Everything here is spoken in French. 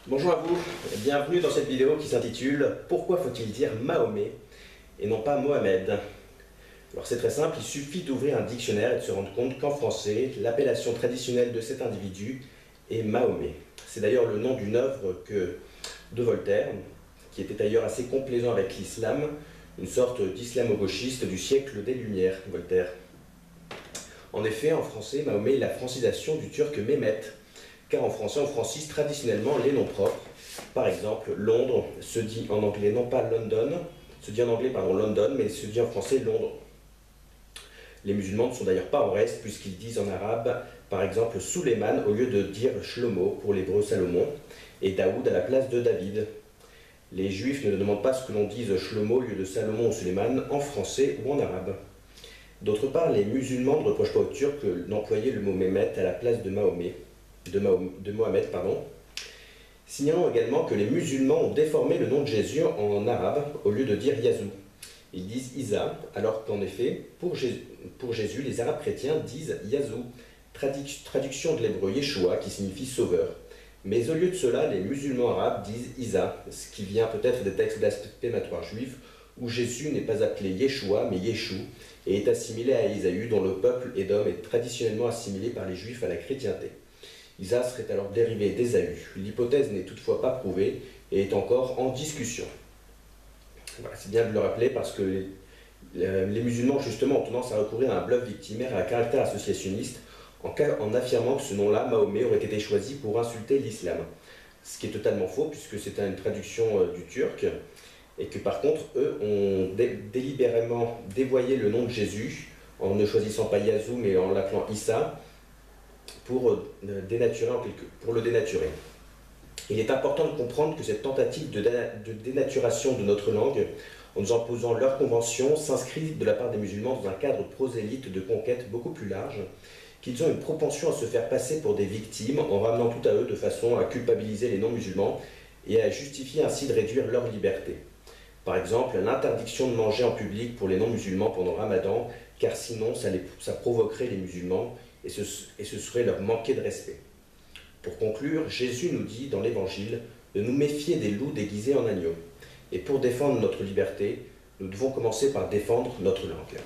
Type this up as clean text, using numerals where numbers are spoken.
Bonjour à vous, bienvenue dans cette vidéo qui s'intitule « Pourquoi faut-il dire Mahomet et non pas Mohamed ?» Alors c'est très simple, il suffit d'ouvrir un dictionnaire et de se rendre compte qu'en français, l'appellation traditionnelle de cet individu est Mahomet. C'est d'ailleurs le nom d'une œuvre de Voltaire, qui était d'ailleurs assez complaisant avec l'islam, une sorte d'islamo-gauchiste du siècle des Lumières, Voltaire. En effet, en français, Mahomet est la francisation du turc Mehmet, car en français, on francise traditionnellement les noms propres. Par exemple, Londres se dit en anglais non pas London, se dit en anglais pardon London, mais se dit en français Londres. Les musulmans ne sont d'ailleurs pas en reste puisqu'ils disent en arabe, par exemple Suleiman au lieu de dire Shlomo pour l'hébreu Salomon, et Daoud à la place de David. Les juifs ne demandent pas ce que l'on dise Shlomo au lieu de Salomon ou Suleiman en français ou en arabe. D'autre part, les musulmans ne reprochent pas aux Turcs d'employer le mot Mehmet à la place de Mohamed. Signalons également que les musulmans ont déformé le nom de Jésus en arabe au lieu de dire Yazou. Ils disent Isa, alors qu'en effet, pour Jésus, les arabes chrétiens disent Yazou, traduction de l'hébreu Yeshua qui signifie sauveur. Mais au lieu de cela, les musulmans arabes disent Isa, ce qui vient peut-être des textes blasphématoires juifs où Jésus n'est pas appelé Yeshua mais Yeshou et est assimilé à Ésaü dont le peuple Édom est traditionnellement assimilé par les juifs à la chrétienté. Isa serait alors dérivé d'Ésaü. L'hypothèse n'est toutefois pas prouvée et est encore en discussion. Voilà, c'est bien de le rappeler parce que les musulmans justement ont tendance à recourir à un bluff victimaire à caractère associationniste en affirmant que ce nom-là, Mahomet, aurait été choisi pour insulter l'islam. Ce qui est totalement faux puisque c'est une traduction du turc et que par contre, eux ont délibérément dévoyé le nom de Jésus en ne choisissant pas Yazou mais en l'appelant Issa pour le dénaturer. Il est important de comprendre que cette tentative de dénaturation de notre langue, en nous imposant leurs conventions, s'inscrit de la part des musulmans dans un cadre prosélyte de conquête beaucoup plus large, qu'ils ont une propension à se faire passer pour des victimes en ramenant tout à eux de façon à culpabiliser les non-musulmans et à justifier ainsi de réduire leur liberté. Par exemple, l'interdiction de manger en public pour les non-musulmans pendant le Ramadan, car sinon ça provoquerait les musulmans et ce serait leur manquer de respect. Pour conclure, Jésus nous dit dans l'Évangile de nous méfier des loups déguisés en agneaux. Et pour défendre notre liberté, nous devons commencer par défendre notre langue.